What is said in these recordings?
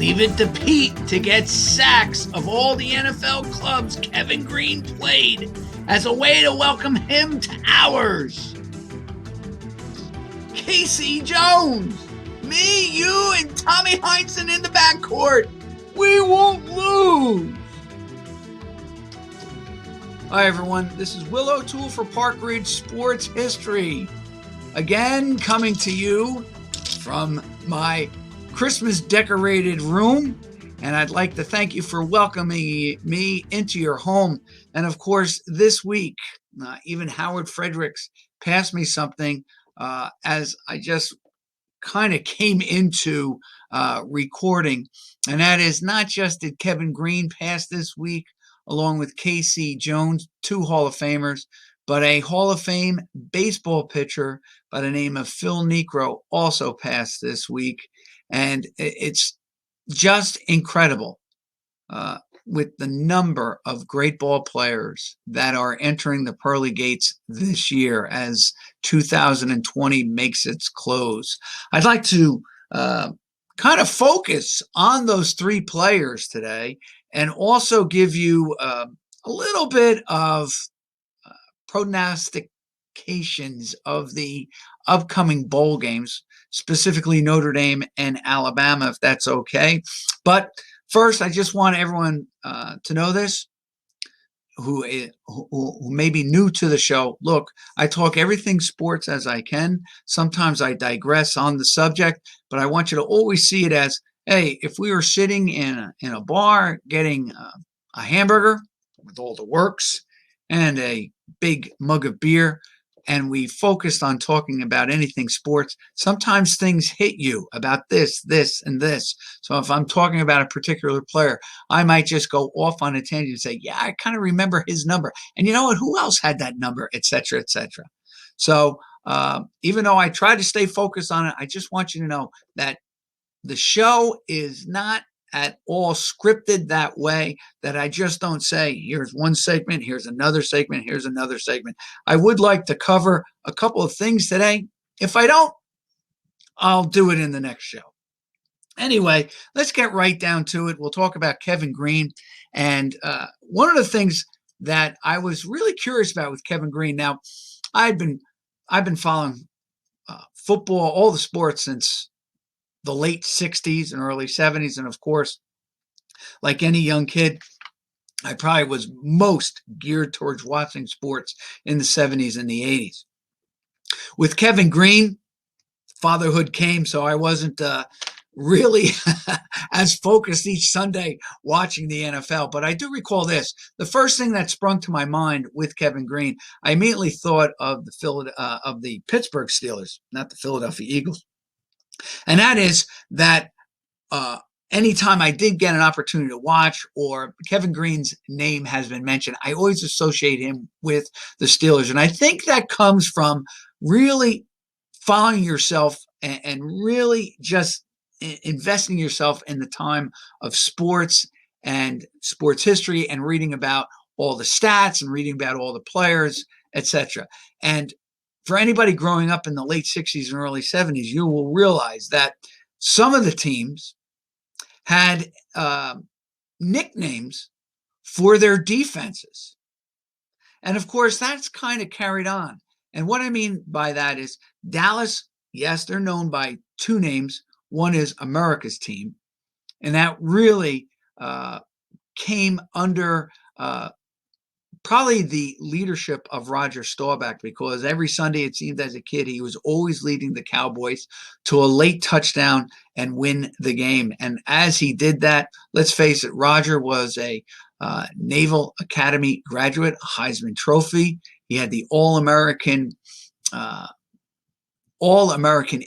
Leave it to Pete to get sacks of all the NFL clubs Kevin Greene played as a way to welcome him to ours. Casey Jones, me, you, and Tommy Heinsohn in the backcourt. We won't lose. Hi, everyone. This is Will O'Toole for Park Ridge Sports History. Again, coming to you from my Christmas decorated room. And I'd like to thank you for welcoming me into your home. And of course, this week, even Howard Fredericks passed me something as I just kind of came into recording. And that is not just did Kevin Greene pass this week, along with Casey Jones, two Hall of Famers, but a Hall of Fame baseball pitcher by the name of Phil Niekro also passed this week. And it's just incredible with the number of great ball players that are entering the pearly gates this year as 2020 makes its close. I'd like to kind of focus on those three players today and also give you a little bit of prognostications of the upcoming bowl games, specifically Notre Dame and Alabama, if that's okay. But first, I just want everyone to know this, who may be new to the show. Look, I talk everything sports as I can. Sometimes I digress on the subject, but I want you to always see it as, hey, if we were sitting in a bar getting a hamburger with all the works and a big mug of beer, and we focused on talking about anything sports, sometimes things hit you about this, and this. So if I'm talking about a particular player, I might just go off on a tangent and say, yeah, I kind of remember his number. And you know what? Who else had that number, et cetera, et cetera. So even though I try to stay focused on it, I just want you to know that the show is not at all scripted that way, that I just don't say, here's one segment, here's another segment, here's another segment. I would like to cover a couple of things today. If I don't, I'll do it in the next show. Anyway, let's get right down to it. We'll talk about Kevin Greene. And one of the things that I was really curious about with Kevin Greene, now I've been following football, all the sports since the late 60s and early 70s. And of course, like any young kid, I probably was most geared towards watching sports in the 70s and the 80s. With Kevin Greene, fatherhood came, so I wasn't really as focused each Sunday watching the NFL. But I do recall this. The first thing that sprung to my mind with Kevin Greene, I immediately thought of the Pittsburgh Steelers, not the Philadelphia Eagles. And that is that anytime I did get an opportunity to watch or Kevin Greene's name has been mentioned, I always associate him with the Steelers. And I think that comes from really following yourself and really just investing yourself in the time of sports and sports history and reading about all the stats and reading about all the players, etc. And for anybody growing up in the late 60s and early 70s, you will realize that some of the teams had nicknames for their defenses. And of course, that's kind of carried on. And what I mean by that is Dallas, yes, they're known by two names. One is America's team. And that really came under probably the leadership of Roger Staubach, because every Sunday, it seemed as a kid, he was always leading the Cowboys to a late touchdown and win the game. And as he did that, let's face it, Roger was a Naval Academy graduate, a Heisman Trophy. He had the All-American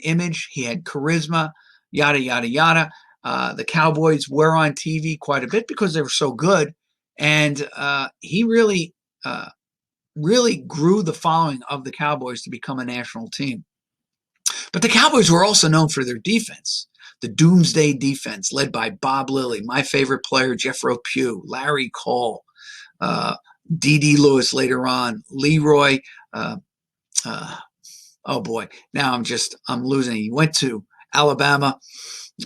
image. He had charisma, yada, yada, yada. The Cowboys were on TV quite a bit because they were so good. And he really grew the following of the Cowboys to become a national team. But the Cowboys were also known for their defense, the Doomsday defense led by Bob Lilly, my favorite player, Jeffro Pugh, Larry Cole, D.D. Lewis later on, Leroy. Oh boy, now I'm losing. He went to Alabama.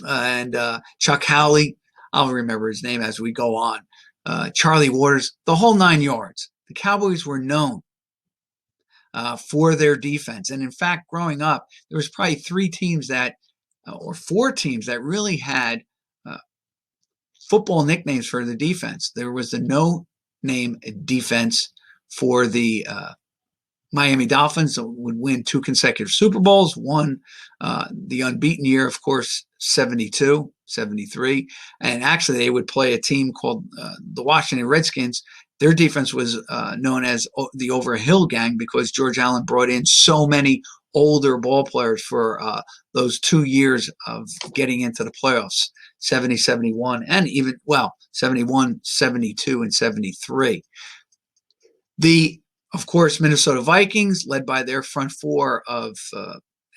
and Chuck Howley. I'll remember his name as we go on. Charlie Waters, the whole 9 yards. The Cowboys were known for their defense. And in fact, growing up, there was probably 3 teams that, or 4 teams that really had football nicknames for the defense. There was the no-name defense for the Miami Dolphins, that would win 2 consecutive Super Bowls, one the unbeaten year, of course, 72, 73. And actually, they would play a team called the Washington Redskins. Their defense was known as the Overhill Gang because George Allen brought in so many older ball players for those 2 years of getting into the playoffs, 70, 71, and even, 71, 72, and 73. Of course, Minnesota Vikings, led by their front 4 of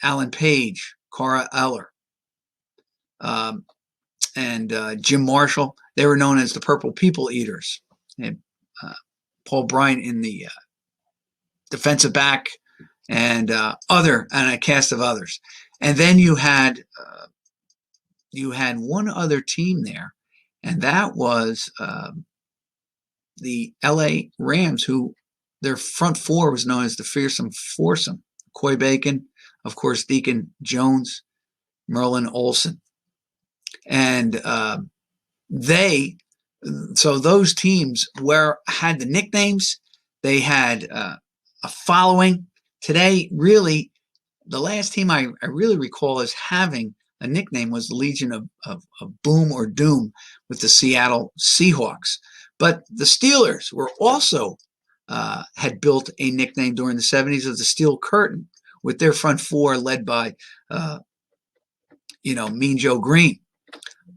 Alan Page, Cara Eller, and Jim Marshall. They were known as the Purple People Eaters. And Paul Bryant in the defensive back, and a cast of others. And then you had one other team there, and that was the L.A. Rams, who their front 4 was known as the Fearsome Foursome. Coy Bacon, of course, Deacon Jones, Merlin Olsen. And so those teams had the nicknames. They had a following. Today, really, the last team I really recall as having a nickname was the Legion of Boom or Doom with the Seattle Seahawks. But the Steelers were also had built a nickname during the 70s of the Steel Curtain with their front 4 led by, Mean Joe Greene.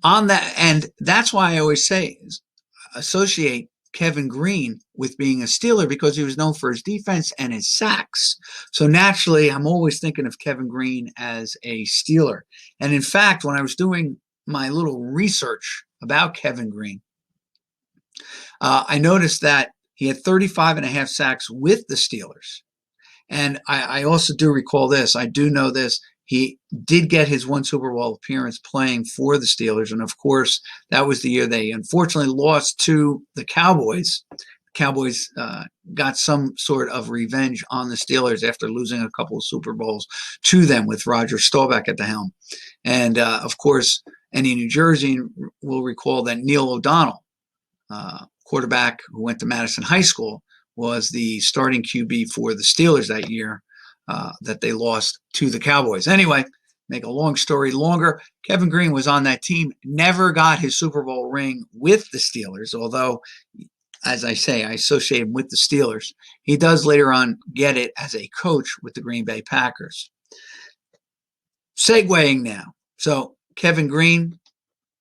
On that, and that's why I always say associate Kevin Greene with being a Steeler because he was known for his defense and his sacks. So naturally, I'm always thinking of Kevin Greene as a Steeler. And in fact, when I was doing my little research about Kevin Greene, I noticed that he had 35.5 sacks with the Steelers. And I also do recall this. I do know this. He did get his 1 Super Bowl appearance playing for the Steelers. And of course, that was the year they unfortunately lost to the Cowboys. The Cowboys got some sort of revenge on the Steelers after losing a couple of Super Bowls to them with Roger Staubach at the helm. And of course, any New Jersey will recall that Neil O'Donnell, quarterback who went to Madison High School, was the starting QB for the Steelers that year that they lost to the Cowboys. Anyway, make a long story longer, Kevin Greene was on that team, never got his Super Bowl ring with the Steelers, although, as I say, I associate him with the Steelers. He does later on get it as a coach with the Green Bay Packers. Segueing now. So Kevin Greene,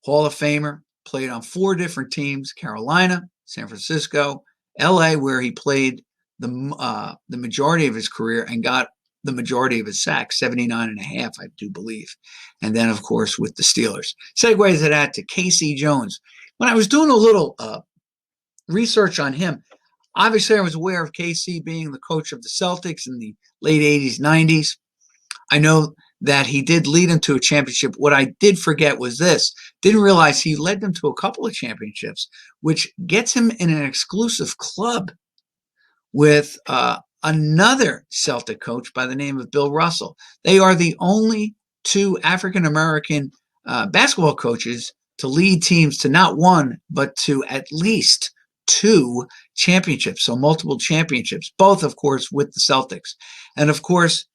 Hall of Famer, played on 4 different teams: Carolina, San Francisco, LA, where he played the majority of his career and got the majority of his sacks, 79.5, I do believe. And then, of course, with the Steelers. Segues to that to Casey Jones. When I was doing a little research on him, obviously I was aware of KC being the coach of the Celtics in the late 80s, 90s. I know that he did lead them to a championship. What I did forget was this. Didn't realize he led them to a couple of championships, which gets him in an exclusive club with another Celtic coach by the name of Bill Russell. They are the only 2 African-American basketball coaches to lead teams to not 1, but to at least 2 championships, so multiple championships, both, of course, with the Celtics. And, of course,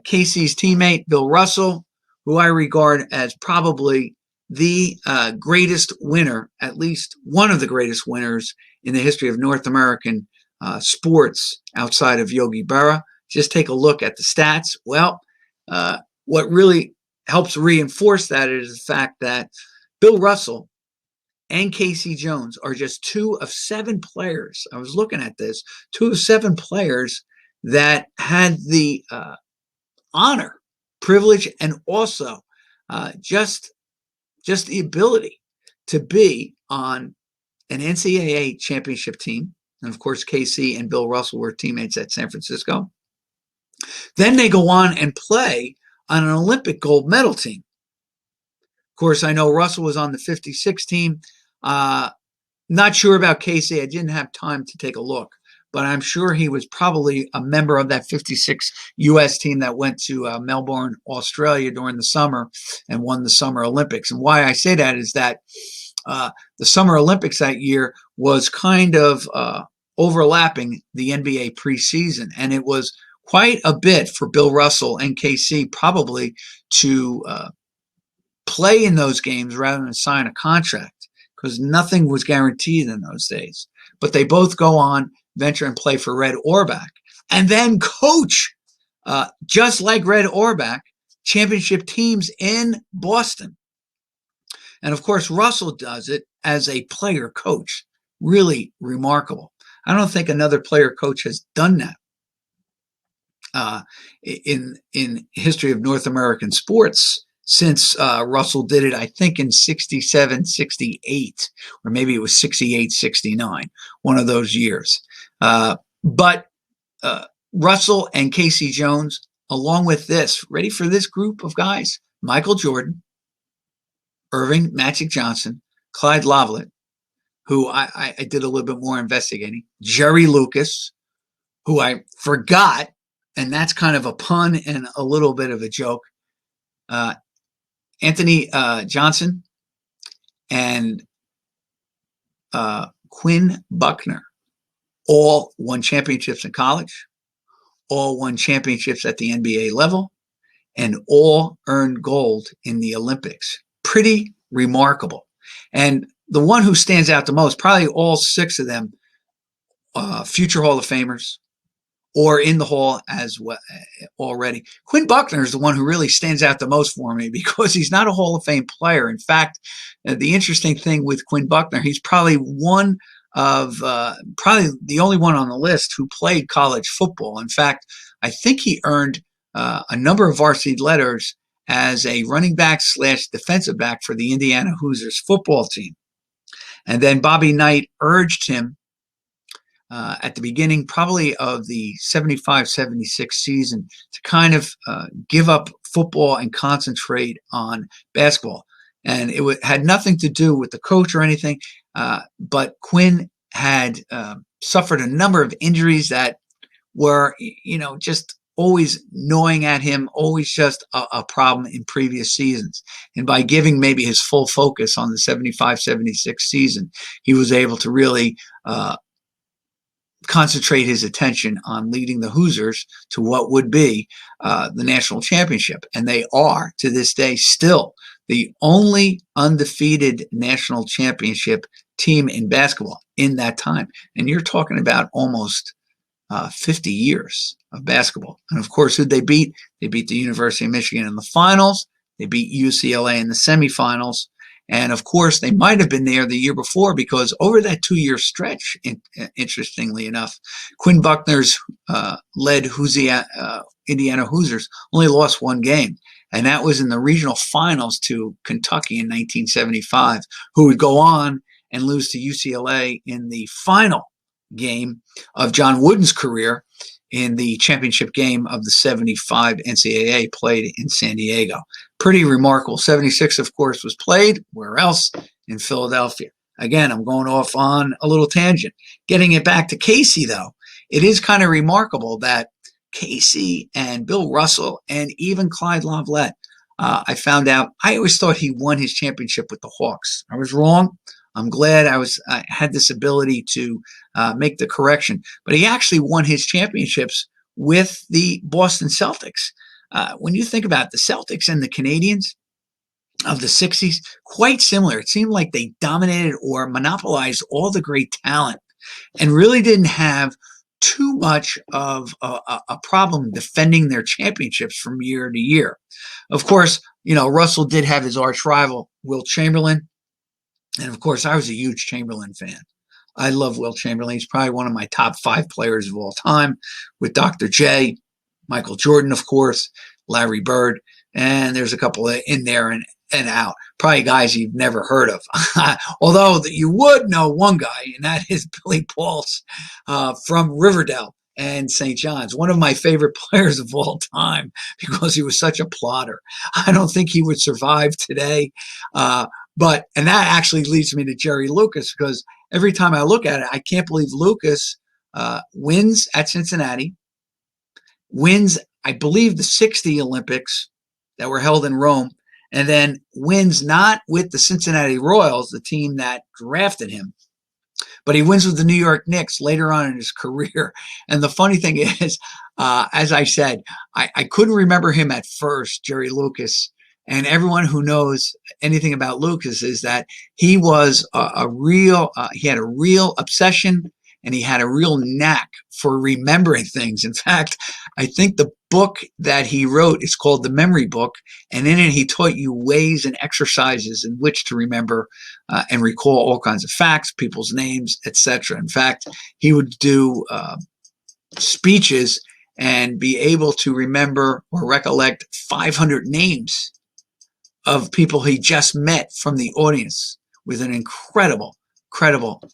Casey's teammate, Bill Russell, who I regard as probably the greatest winner, at least one of the greatest winners in the history of North American sports outside of Yogi Berra. Just take a look at the stats. Well, what really helps reinforce that is the fact that Bill Russell and Casey Jones are just 2 of 7 players. I was looking at this, 2 of 7 players that had the honor, privilege, and also just the ability to be on an NCAA championship team. And of course, KC and Bill Russell were teammates at San Francisco. Then they go on and play on an Olympic gold medal team. Of course, I know Russell was on the 56 team. Not sure about Casey. I didn't have time to take a look, but I'm sure he was probably a member of that 56 U.S. team that went to Melbourne, Australia during the summer and won the Summer Olympics. And why I say that is that the Summer Olympics that year was kind of overlapping the NBA preseason, and it was quite a bit for Bill Russell and KC probably to play in those games rather than sign a contract, because nothing was guaranteed in those days. But they both go on, venture and play for Red Auerbach, and then coach, just like Red Auerbach, championship teams in Boston. And of course, Russell does it as a player coach. Really remarkable. I don't think another player coach has done that in history of North American sports since Russell did it, I think, in 67, 68, or maybe it was 68, 69, one of those years. But Russell and Casey Jones, along with this, ready for this group of guys? Michael Jordan, Irving Magic Johnson, Clyde Lovelet, who I did a little bit more investigating, Jerry Lucas, who I forgot, and that's kind of a pun and a little bit of a joke, Anthony Johnson, and Quinn Buckner, all won championships in college, all won championships at the NBA level, and all earned gold in the Olympics. Pretty remarkable. And the one who stands out the most, probably all six of them, future Hall of Famers, or in the Hall as well already. Quinn Buckner is the one who really stands out the most for me because he's not a Hall of Fame player. In fact, the interesting thing with Quinn Buckner, he's probably one of, probably the only one on the list who played college football. In fact, I think he earned a number of varsity letters as a running back / defensive back for the Indiana Hoosiers football team. And then Bobby Knight urged him at the beginning probably of the 75-76 season to kind of give up football and concentrate on basketball. And it had nothing to do with the coach or anything, but Quinn had suffered a number of injuries that were, just always gnawing at him, always just a problem in previous seasons. And by giving maybe his full focus on the 75-76 season, he was able to really concentrate his attention on leading the Hoosiers to what would be the national championship. And they are, to this day, still the only undefeated national championship team in basketball in that time. And you're talking about almost 50 years of basketball. And of course, who'd they beat? They beat the University of Michigan in the finals. They beat UCLA in the semifinals. And of course, they might have been there the year before because over that 2-year stretch, interestingly enough, Quinn Buckner's led Indiana Hoosiers only lost one game. And that was in the regional finals to Kentucky in 1975, who would go on and lose to UCLA in the final game of John Wooden's career in the championship game of the 75 NCAA played in San Diego. Pretty remarkable. 76, of course, was played. Where else? In Philadelphia. Again, I'm going off on a little tangent. Getting it back to Casey, though, it is kind of remarkable that Casey and Bill Russell and even Clyde Lovelet, I found out, I always thought he won his championship with the Hawks. I was wrong. I'm glad I had this ability to make the correction. But he actually won his championships with the Boston Celtics. When you think about it, the Celtics and the Canadians of the 60s, quite similar. It seemed like they dominated or monopolized all the great talent and really didn't have too much of a problem defending their championships from year to year. Of course, Russell did have his arch rival, Wilt Chamberlain. And of course, I was a huge Chamberlain fan. I love Wilt Chamberlain. He's probably one of my top 5 players of all time, with Dr. J, Michael Jordan, of course, Larry Bird, and there's a couple in there and out. Probably guys you've never heard of. Although you would know one guy, and that is Billy Pauls from Riverdale. and St. John's. One of my favorite players of all time because he was such a plotter. I don't think he would survive today. And that actually leads me to Jerry Lucas, because every time I look at it, I can't believe Lucas wins at Cincinnati, wins, I believe, the 60 Olympics that were held in Rome, and then wins not with the Cincinnati Royals, the team that drafted him, but he wins with the New York Knicks later on in his career. And the funny thing is, as I said, I couldn't remember him at first, Jerry Lucas. And everyone who knows anything about Lucas is that he was he had a real obsession, and he had a real knack for remembering things. In fact, I think the book that he wrote is called The Memory Book, and in it he taught you ways and exercises in which to remember and recall all kinds of facts, people's names, etc. In fact, he would do speeches and be able to remember or recollect 500 names of people he just met from the audience with an incredible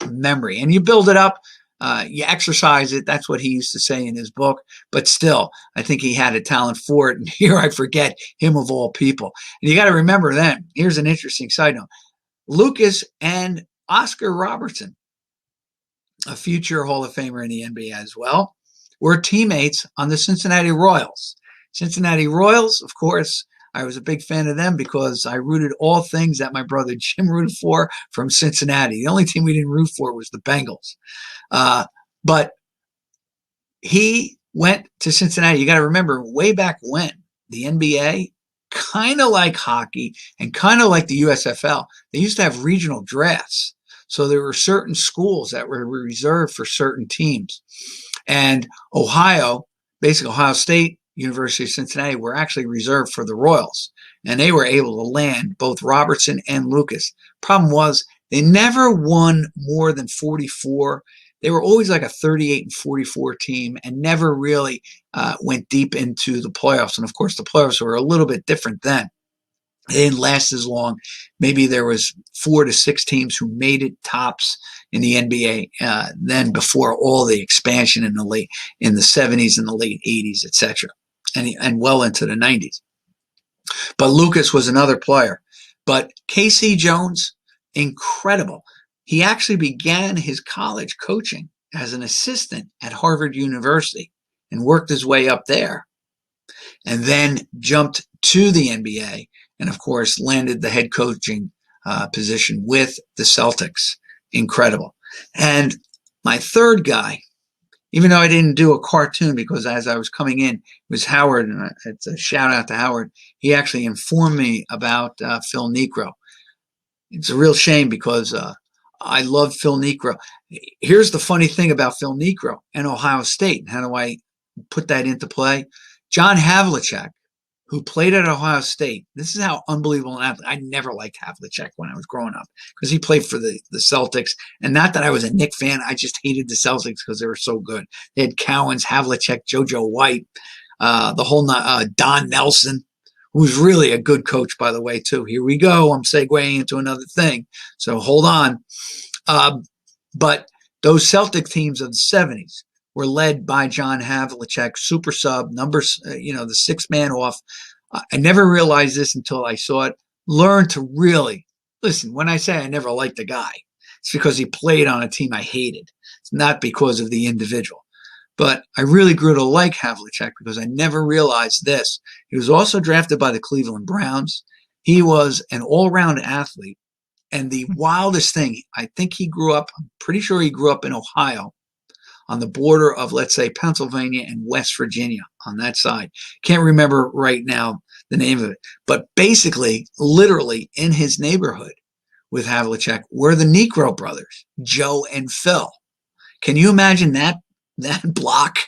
memory. And you build it up, you exercise it. That's what he used to say in his book. But still, I think he had a talent for it. And here I forget him of all people. And you got to remember then, here's an interesting side note. Lucas and Oscar Robertson, a future Hall of Famer in the NBA as well, were teammates on the Cincinnati Royals. Cincinnati Royals, of course, I was a big fan of them because I rooted all things that my brother Jim rooted for from Cincinnati. The only team we didn't root for was the Bengals. But he went to Cincinnati. You got to remember, way back when, the NBA, kind of like hockey and kind of like the USFL, they used to have regional drafts. So there were certain schools that were reserved for certain teams. And Ohio, basically Ohio State, University of Cincinnati, were actually reserved for the Royals, and they were able to land both Robertson and Lucas. Problem was, they never won more than 44. They were always like a 38 and 44 team, and never really went deep into the playoffs. And of course, the playoffs were a little bit different then. They didn't last as long. Maybe there was 4 to 6 teams who made it tops in the NBA then, before all the expansion in the 70s and the late 80s, etc. And well into the 90s. But Lucas was another player. But K.C. Jones, incredible. He actually began his college coaching as an assistant at Harvard University and worked his way up there, and then jumped to the NBA and, of course, landed the head coaching position with the Celtics. Incredible. And my third guy, even though I didn't do a cartoon, because as I was coming in, it was Howard, and it's a shout out to Howard. He actually informed me about Phil Niekro. It's a real shame because I love Phil Niekro. Here's the funny thing about Phil Niekro and Ohio State. How do I put that into play? John Havlicek, who played at Ohio State. This is how unbelievable an athlete. I never liked Havlicek when I was growing up because he played for the Celtics. And not that I was a Knick fan. I just hated the Celtics because they were so good. They had Cowens, Havlicek, JoJo White, the whole Don Nelson, who was really a good coach, by the way, too. Here we go. I'm segueing into another thing. So hold on. But those Celtic teams of the 70s were led by John Havlicek, super sub, numbers, the sixth man off. I never realized this until I saw it. Learn to really listen. When I say I never liked the guy, it's because he played on a team I hated. It's not because of the individual. But I really grew to like Havlicek because I never realized this. He was also drafted by the Cleveland Browns. He was an all-round athlete. And the wildest thing, I think I'm pretty sure he grew up in Ohio, on the border of, let's say, Pennsylvania and West Virginia, on that side. Can't remember right now the name of it. But basically, literally, in his neighborhood with Havlicek were the Niekro brothers, Joe and Phil. Can you imagine that block?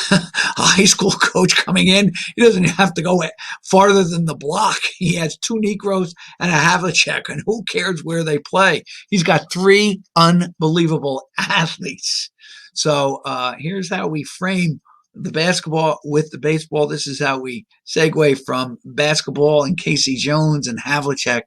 A high school coach coming in, he doesn't have to go farther than the block. He has 2 Niekros and a Havlicek, and who cares where they play? He's got 3 unbelievable athletes. So here's how we frame the basketball with the baseball. This is how we segue from basketball and K.C. Jones and Havlicek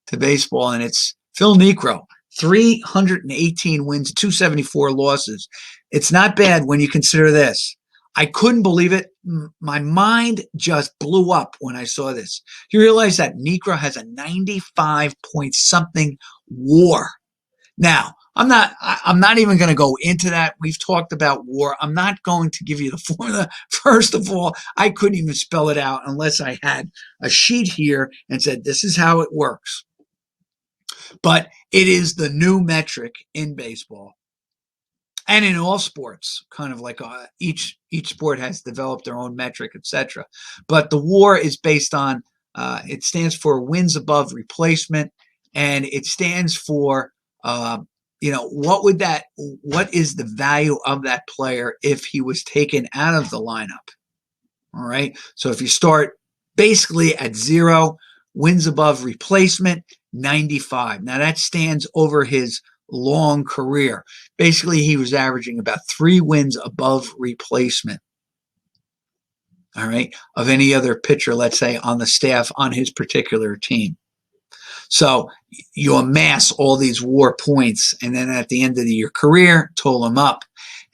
to baseball, and it's Phil Niekro. 318 wins, 274 losses. It's not bad when you consider this. I couldn't believe it. My mind just blew up when I saw this. You realize that Niekro has a 95 point something WAR. Now, I'm not even going to go into that. We've talked about WAR. I'm not going to give you the formula. First of all, I couldn't even spell it out unless I had a sheet here and said, this is how it works. But it is the new metric in baseball and in all sports, kind of like each sport has developed their own metric, etc. But the WAR is based on, it stands for wins above replacement, and it stands for, what is the value of that player if he was taken out of the lineup? All right. So if you start basically at 0, wins above replacement, 95. Now that stands over his long career. Basically, he was averaging about 3 wins above replacement. All right. Of any other pitcher, let's say, on the staff on his particular team. So you amass all these WAR points, and then at the end of your career, total them up.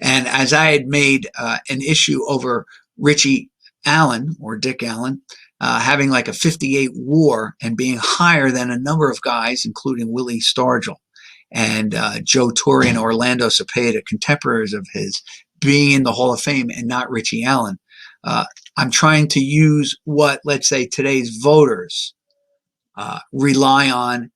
And as I had made an issue over Richie Allen, or Dick Allen, having like a 58 WAR and being higher than a number of guys, including Willie Stargell and Joe Torre and Orlando Cepeda, contemporaries of his, being in the Hall of Fame and not Richie Allen. I'm trying to use what, let's say, today's voters rely on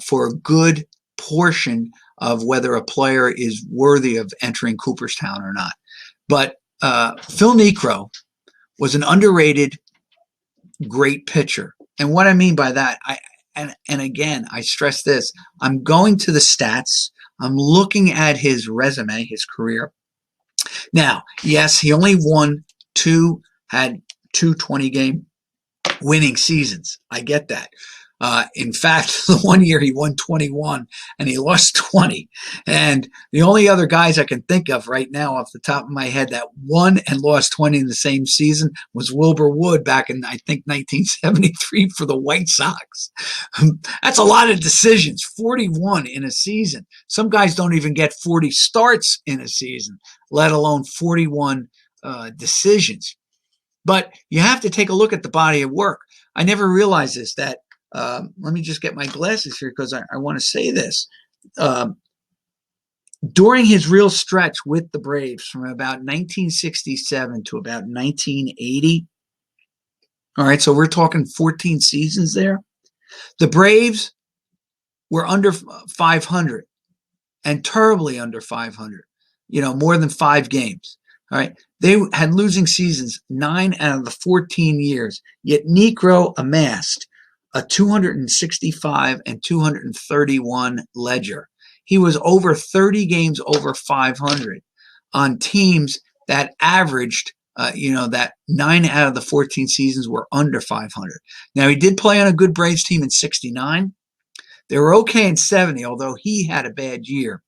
for a good portion of whether a player is worthy of entering Cooperstown or not. But Phil Niekro was an underrated, great pitcher. And what I mean by that, and again, I stress this, I'm going to the stats. I'm looking at his resume, his career. Now, yes, he only had two 20-game winning seasons. I get that. In fact, the one year he won 21 and he lost 20. And the only other guys I can think of right now off the top of my head that won and lost 20 in the same season was Wilbur Wood back in, I think, 1973 for the White Sox. That's a lot of decisions, 41 in a season. Some guys don't even get 40 starts in a season, let alone 41 decisions. But you have to take a look at the body of work. I never realized this, that let me just get my glasses here because I want to say this. During his real stretch with the Braves from about 1967 to about 1980, all right, so we're talking 14 seasons there, the Braves were under 500 and terribly under 500, more than 5 games. All right. They had losing seasons 9 out of the 14 years, yet Niekro amassed a 265 and 231 ledger. He was over 30 games over 500 on teams that averaged, that 9 out of the 14 seasons were under 500. Now, he did play on a good Braves team in 69. They were okay in 70, although he had a bad year.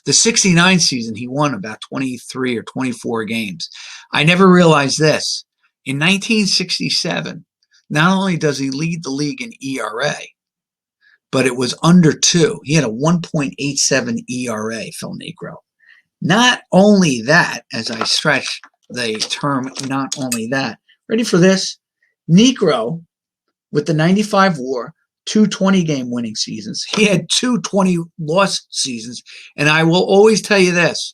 The 69 season, he won about 23 or 24 games. I never realized this. In 1967, not only does he lead the league in ERA, but it was under 2. He had a 1.87 ERA, Phil Niekro. Not only that, as I stretch the term, not only that. Ready for this? Niekro, with the 95 WAR, 2 20-game winning seasons. He had 2 20-loss seasons. And I will always tell you this.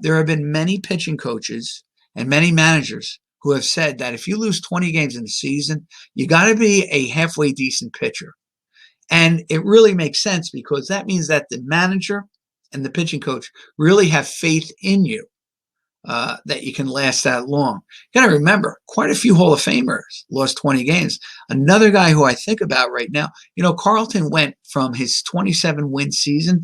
There have been many pitching coaches and many managers who have said that if you lose 20 games in a season, you got to be a halfway decent pitcher. And it really makes sense because that means that the manager and the pitching coach really have faith in you. That you can last that long. You got to remember, quite a few Hall of Famers lost 20 games. Another guy who I think about right now, Carlton went from his 27-win season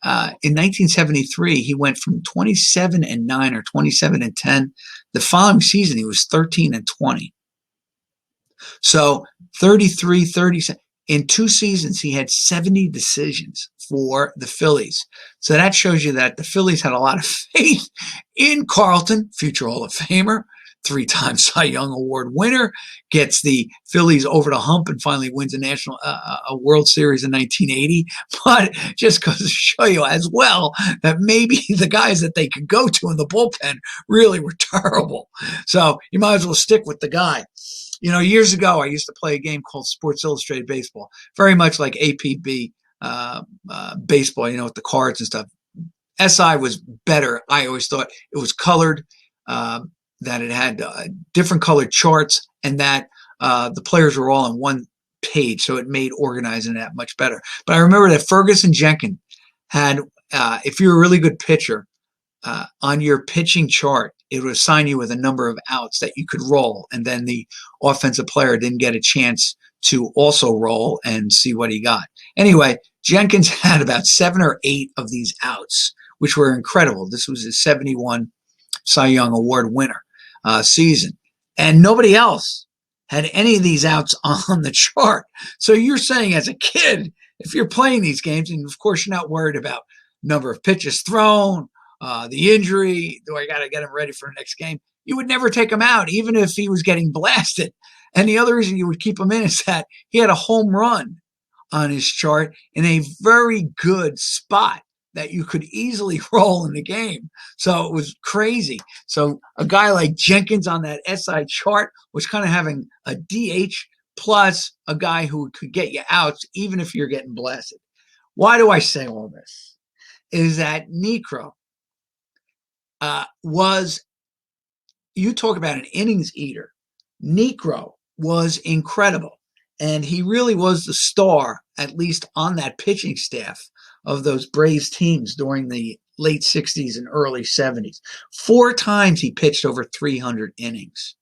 in 1973. He went from 27-9 or 27-10. The following season, he was 13-20. So 33, 37. In 2 seasons, he had 70 decisions for the Phillies. So that shows you that the Phillies had a lot of faith in Carlton, future Hall of Famer, three-time Cy Young Award winner, gets the Phillies over the hump and finally wins a World Series in 1980. But just goes to show you as well that maybe the guys that they could go to in the bullpen really were terrible. So you might as well stick with the guy. Years ago, I used to play a game called Sports Illustrated Baseball, very much like APB baseball, with the cards and stuff. SI was better. I always thought it was colored, that it had different colored charts, and that the players were all on one page, so it made organizing that much better. But I remember that Ferguson Jenkins had, if you're a really good pitcher, on your pitching chart, it would assign you with a number of outs that you could roll, and then the offensive player didn't get a chance to also roll and see what he got. Anyway, Jenkins had about 7 or 8 of these outs, which were incredible. This was his 71 Cy Young Award winner season. And nobody else had any of these outs on the chart. So you're saying as a kid, if you're playing these games, and of course you're not worried about number of pitches thrown, the injury, do I got to get him ready for the next game? You would never take him out, even if he was getting blasted. And the other reason you would keep him in is that he had a home run on his chart in a very good spot that you could easily roll in the game. So it was crazy. So a guy like Jenkins on that SI chart was kind of having a DH plus a guy who could get you outs even if you're getting blasted. Why do I say all this? Is that Niekro was, you talk about an innings eater. Niekro was incredible. And he really was the star, at least on that pitching staff of those Braves teams during the late 60s and early 70s. 4 times he pitched over 300 innings.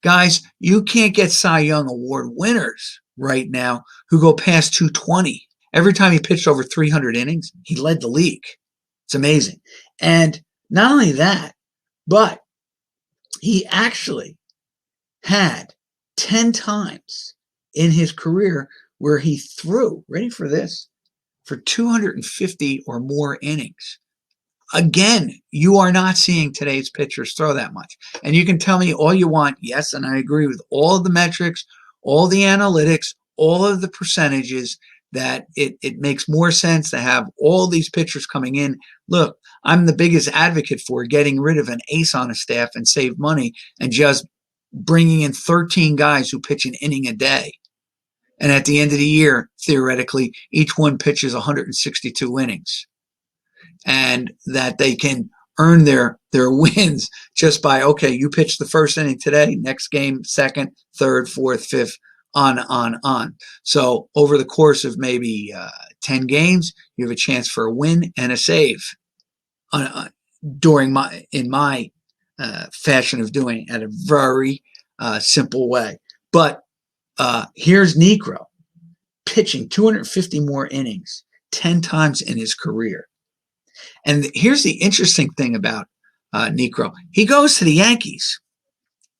Guys, you can't get Cy Young Award winners right now who go past 220. Every time he pitched over 300 innings, he led the league. It's amazing. And not only that, but he actually had 10 times in his career where he threw, ready for this, for 250 or more innings. Again, you are not seeing today's pitchers throw that much. And you can tell me all you want, yes, and I agree with all of the metrics, all the analytics, all of the percentages, that it makes more sense to have all these pitchers coming in. Look, I'm the biggest advocate for getting rid of an ace on a staff and save money and just bringing in 13 guys who pitch an inning a day. And at the end of the year, theoretically, each one pitches 162 innings. And that they can earn their wins just by, okay, you pitch the first inning today, next game, second, third, fourth, fifth, on. So over the course of maybe 10 games, you have a chance for a win and a save in my fashion of doing it at a very simple way. But here's Niekro pitching 250 more innings 10 times in his career. And here's the interesting thing about Niekro. He goes to the Yankees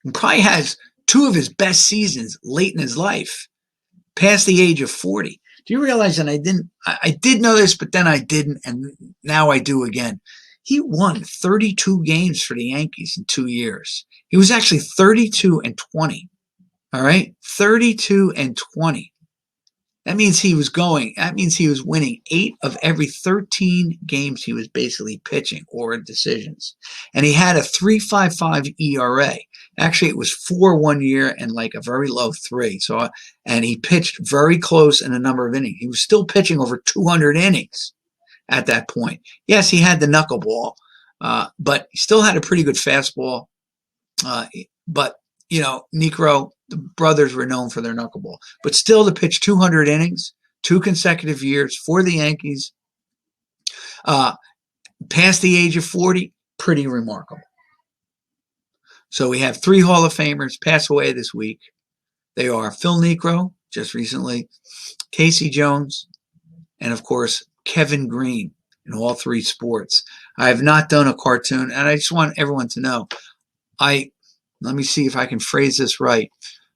and probably has 2 of his best seasons late in his life, past the age of 40. Do you realize that I did know this, but then I didn't, and now I do again. He won 32 games for the Yankees in 2 years. He was actually 32-20. All right, 32-20. That means he was winning 8 of every 13 games he was basically pitching or decisions. And he had a 3.55 ERA. Actually, it was 4 1 year and like a very low 3. So, and he pitched very close in a number of innings. He was still pitching over 200 innings at that point. Yes, he had the knuckleball, but he still had a pretty good fastball. But, Niekro, the brothers were known for their knuckleball. But still to pitch 200 innings, 2 consecutive years for the Yankees, past the age of 40, pretty remarkable. So we have 3 Hall of Famers pass away this week. They are Phil Niekro, just recently, Casey Jones, and of course, Kevin Greene in all 3 sports. I have not done a cartoon, and I just want everyone to know, let me see if I can phrase this right.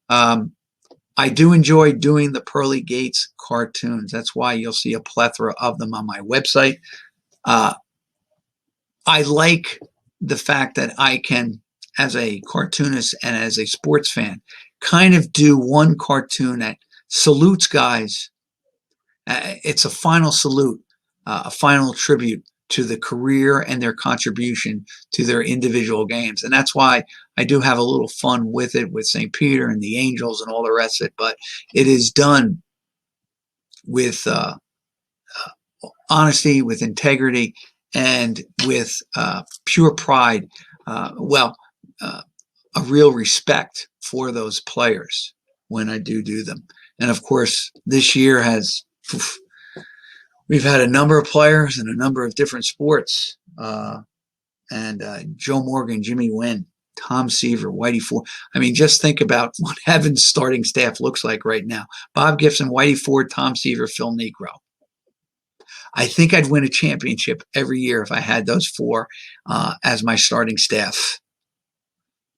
I do enjoy doing the Pearly Gates cartoons. That's why you'll see a plethora of them on my website. I like the fact that I can as a cartoonist and as a sports fan, kind of do one cartoon that salutes guys. It's a final salute, a final tribute to the career and their contribution to their individual games. And that's why I do have a little fun with it, with St. Peter and the Angels and all the rest of it. But it is done with honesty, with integrity, and with pure pride. A real respect for those players when I do them. And of course, this year we've had a number of players in a number of different sports. Joe Morgan, Jimmy Wynn, Tom Seaver, Whitey Ford. I mean, just think about what Heaven's starting staff looks like right now. Bob Gibson, Whitey Ford, Tom Seaver, Phil Niekro. I think I'd win a championship every year if I had those four as my starting staff.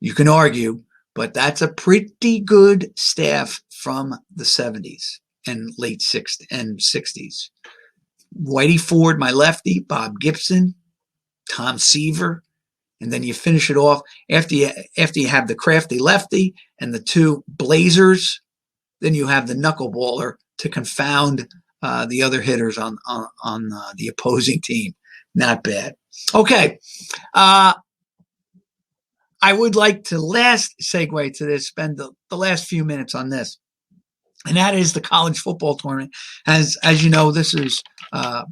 You can argue, but that's a pretty good staff from the 70s and late 60s and 60s. Whitey Ford, my lefty, Bob Gibson, Tom Seaver, and then you finish it off after you have the crafty lefty and the two blazers. Then you have the knuckleballer to confound the other hitters on the opposing team. Not bad. Okay. I would like to last segue to this, spend the last few minutes on this. And that is the college football tournament. As you know, this is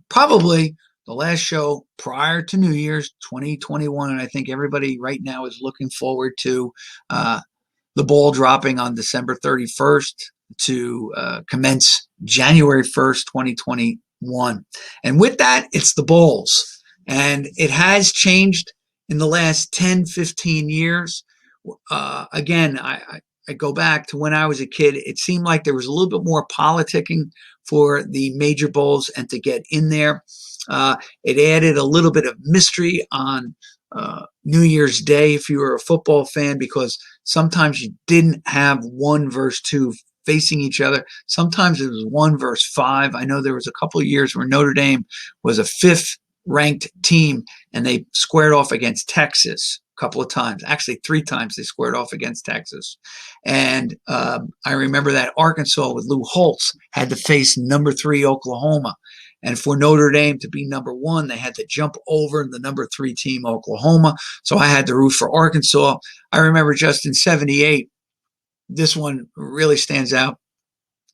probably the last show prior to New Year's 2021. And I think everybody right now is looking forward to the ball dropping on December 31st to commence January 1st, 2021. And with that, it's the bowls. And it has changed in the last 10, 15 years. Again, I go back to when I was a kid. It seemed like there was a little bit more politicking for the major bowls and to get in there. It added a little bit of mystery on New Year's Day if you were a football fan, because sometimes you didn't have 1 versus 2 facing each other. Sometimes it was 1 versus 5. I know there was a couple of years where Notre Dame was a 5th ranked team and they squared off against Texas a couple of times. Actually, 3 times they squared off against Texas. And I remember that Arkansas with Lou Holtz had to face number 3 Oklahoma. And for Notre Dame to be number 1, they had to jump over the number 3 team, Oklahoma. So I had to root for Arkansas. I remember just in 78, this one really stands out.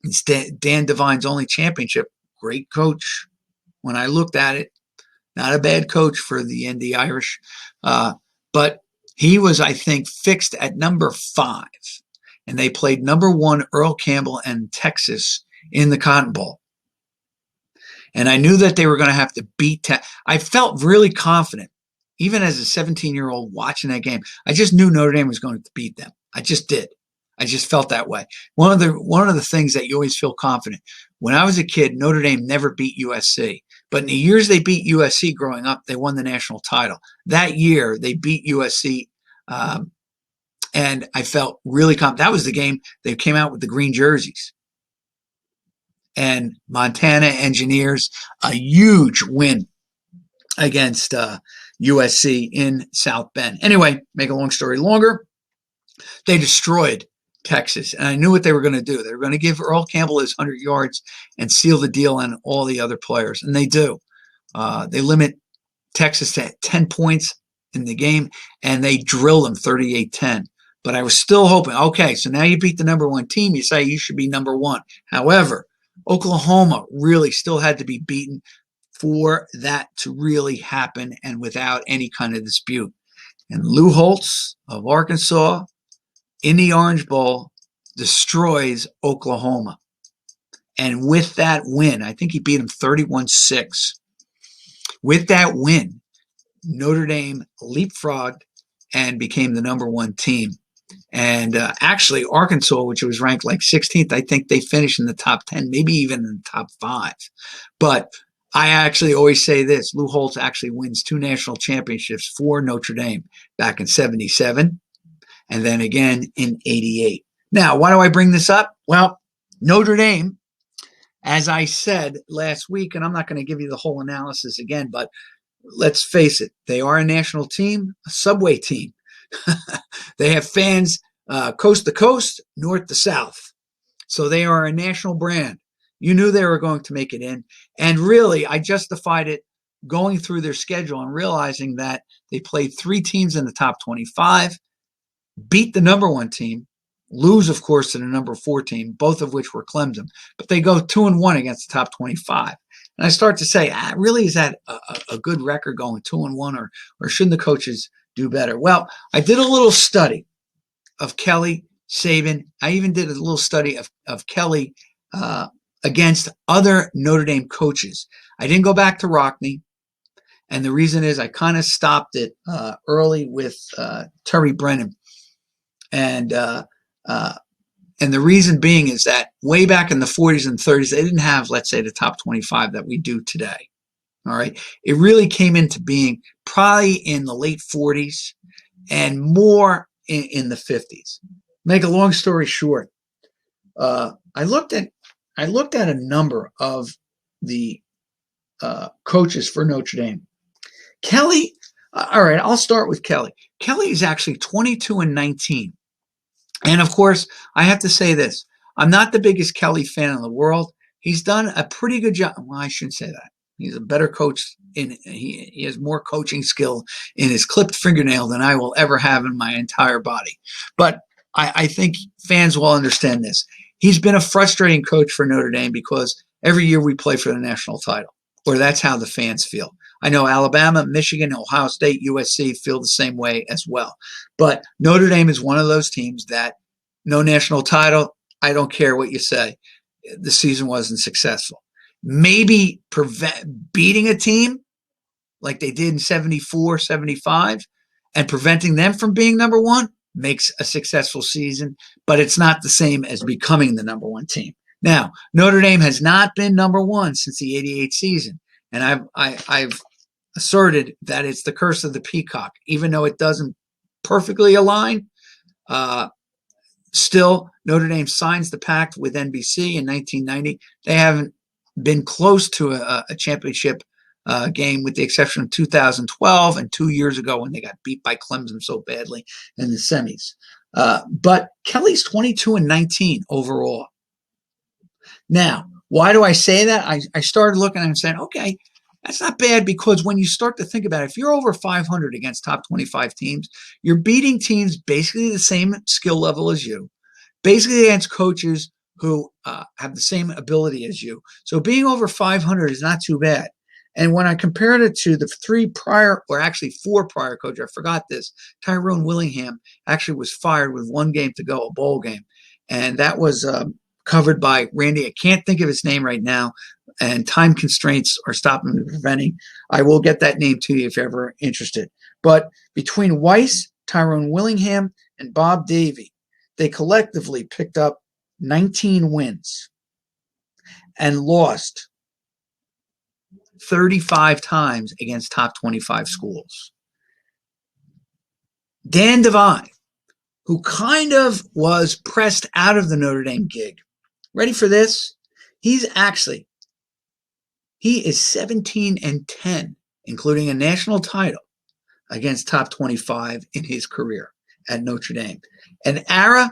It's Dan Devine's only championship. Great coach. When I looked at it, not a bad coach for the Indy Irish. But he was, I think, fixed at number 5. And they played number 1 Earl Campbell and Texas in the Cotton Bowl. And I knew that they were going to have to beat I felt really confident, even as a 17-year-old watching that game. I just knew Notre Dame was going to beat them. I just did. I just felt that way. One of the things that you always feel confident. When I was a kid, Notre Dame never beat USC. But in the years they beat USC growing up, they won the national title. That year, they beat USC, and I felt really confident. That was the game they came out with the green jerseys. And Montana Engineers, a huge win against USC in South Bend. Anyway, make a long story longer, they destroyed Texas, and I knew what they were going to do. They were going to give Earl Campbell his 100 yards and seal the deal on all the other players, and they do. They limit Texas to 10 points in the game, and they drill them 38-10. But I was still hoping, okay, so now you beat the number 1 team, you say you should be number 1. However, Oklahoma really still had to be beaten for that to really happen and without any kind of dispute. And Lou Holtz of Arkansas in the Orange Bowl destroys Oklahoma. And with that win, I think he beat him 31-6. With that win, Notre Dame leapfrogged and became the number 1 team. And actually, Arkansas, which was ranked like 16th, I think they finished in the top 10, maybe even in the top 5. But I actually always say this, Lou Holtz actually wins 2 national championships for Notre Dame back in 77 and then again in 88. Now, why do I bring this up? Well, Notre Dame, as I said last week, and I'm not going to give you the whole analysis again, but let's face it, they are a national team, a subway team. They have fans coast to coast, north to south. So they are a national brand. You knew they were going to make it in. And really, I justified it going through their schedule and realizing that they played 3 teams in the top 25, beat the number 1 team, lose, of course, to the number 4 team, both of which were Clemson, but they go 2-1 against the top 25. And I start to say, really, is that a good record going 2-1, or shouldn't the coaches do better? Well, I did a little study of Kelly, Saban. I even did a little study of Kelly against other Notre Dame coaches. I didn't go back to Rockne. And the reason is I kind of stopped it early with Terry Brennan. And the reason being is that way back in the 40s and 30s, they didn't have, let's say, the top 25 that we do today. All right. It really came into being probably in the late 40s and more in the 50s. Make a long story short, I looked at a number of the coaches for Notre Dame. Kelly, all right, I'll start with Kelly. Kelly is actually 22-19. And of course, I have to say this. I'm not the biggest Kelly fan in the world. He's done a pretty good job. Well, I shouldn't say that. He's a better coach. He has more coaching skill in his clipped fingernail than I will ever have in my entire body. But I think fans will understand this. He's been a frustrating coach for Notre Dame because every year we play for the national title, or that's how the fans feel. I know Alabama, Michigan, Ohio State, USC feel the same way as well. But Notre Dame is one of those teams that no national title, I don't care what you say. The season wasn't successful. Maybe beating a team like they did in 74, 75 and preventing them from being number 1 makes a successful season, but it's not the same as becoming the number 1 team. Now, Notre Dame has not been number 1 since the 88 season. And I've asserted that it's the curse of the peacock, even though it doesn't perfectly align. Still, Notre Dame signs the pact with NBC in 1990. They haven't been close to a championship game, with the exception of 2012 and 2 years ago when they got beat by Clemson so badly in the semis. But Kelly's 22-19 overall. Now, why do I say that? I started looking and saying, okay, that's not bad, because when you start to think about it, if you're over 500 against top 25 teams, you're beating teams basically the same skill level as you, basically against coaches who have the same ability as you. So being over 500 is not too bad. And when I compared it to the 4 prior coaches, I forgot this, Tyrone Willingham actually was fired with 1 game to go, a bowl game. And that was covered by Randy. I can't think of his name right now, and time constraints are stopping me preventing. I will get that name to you if you're ever interested. But between Weiss, Tyrone Willingham, and Bob Davie, they collectively picked up 19 wins and lost 35 times against top 25 schools. Dan Devine, who kind of was pressed out of the Notre Dame gig. Ready for this? He is 17-10, including a national title against top 25 in his career at Notre Dame. And Ara,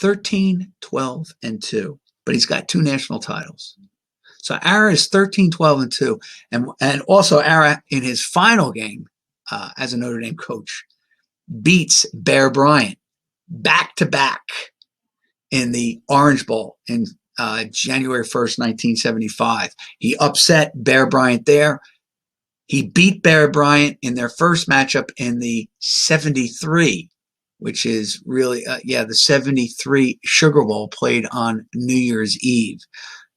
13-12-2, but he's got 2 national titles. So Ara is 13-12-2, and also Ara in his final game as a Notre Dame coach beats Bear Bryant back-to-back in the Orange Bowl in January 1st, 1975. He upset Bear Bryant there. He beat Bear Bryant in their first matchup in the 73, which is really, the 73 Sugar Bowl played on New Year's Eve.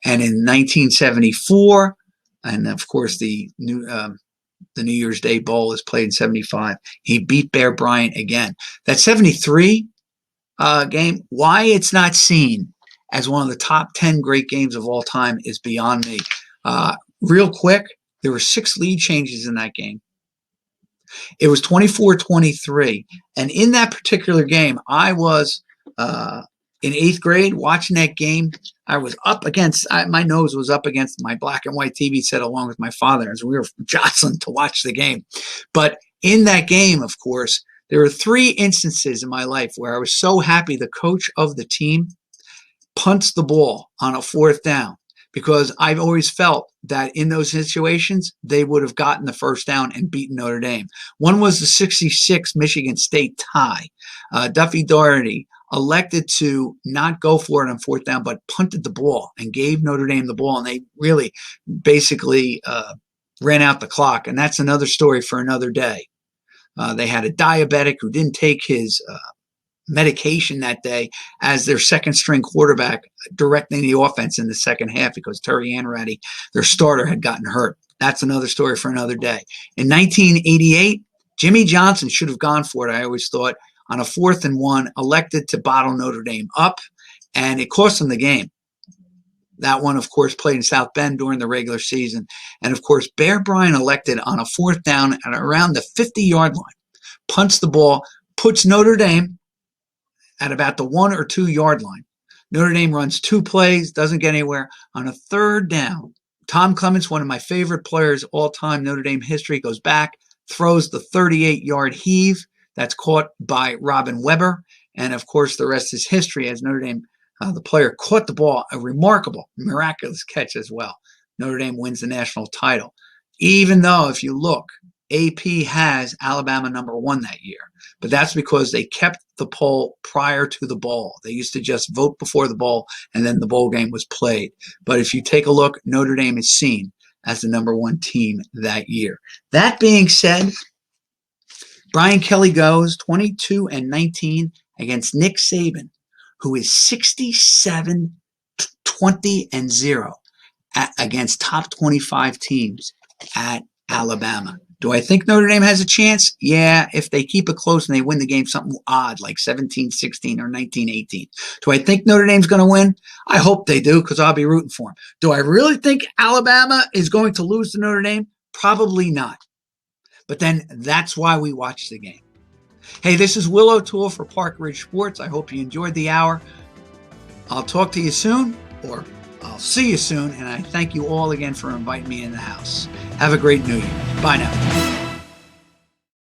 And in 1974, and of course the New Year's Day Bowl is played in 75, he beat Bear Bryant again. That 73 game, why it's not seen as one of the top 10 great games of all time is beyond me. Real quick, there were 6 lead changes in that game. It was 24-23. And in that particular game, I was in 8th grade watching that game. I was up against, my nose was up against my black and white TV set along with my father as we were jostling to watch the game. But in that game, of course, There are 3 instances in my life where I was so happy the coach of the team punts the ball on a 4th down, because I've always felt that in those situations, they would have gotten the 1st down and beaten Notre Dame. One was the 66 Michigan State tie. Duffy Daugherty elected to not go for it on 4th down, but punted the ball and gave Notre Dame the ball, and they really basically ran out the clock. And that's another story for another day. They had a diabetic who didn't take his medication that day as their 2nd string quarterback, directing the offense in the second half because Terry Anratty, their starter, had gotten hurt. That's another story for another day. In 1988, Jimmy Johnson should have gone for it, I always thought, on a 4th and 1, elected to bottle Notre Dame up, and it cost them the game. That one, of course, played in South Bend during the regular season. And, of course, Bear Bryant elected on a 4th down at around the 50-yard line, punts the ball, puts Notre Dame at about the 1 or 2 yard line. Notre Dame runs 2 plays, doesn't get anywhere. On a 3rd down, Tom Clements, one of my favorite players all time, Notre Dame history, goes back, throws the 38-yard heave that's caught by Robin Weber. And, of course, the rest is history as Notre Dame, the player caught the ball, a remarkable, miraculous catch as well. Notre Dame wins the national title. Even though, if you look, AP has Alabama number 1 that year. But that's because they kept the poll prior to the bowl. They used to just vote before the bowl, and then the bowl game was played. But if you take a look, Notre Dame is seen as the number 1 team that year. That being said, Brian Kelly goes 22-19 against Nick Saban, who is 67-20-0 against top 25 teams at Alabama. Do I think Notre Dame has a chance? Yeah, if they keep it close and they win the game something odd like 17-16 or 19-18. Do I think Notre Dame's going to win? I hope they do, because I'll be rooting for them. Do I really think Alabama is going to lose to Notre Dame? Probably not. But then that's why we watch the game. Hey, this is Will O'Toole for Park Ridge Sports. I hope you enjoyed the hour. I'll talk to you soon, or I'll see you soon, and I thank you all again for inviting me in the house. Have a great New Year. Bye now.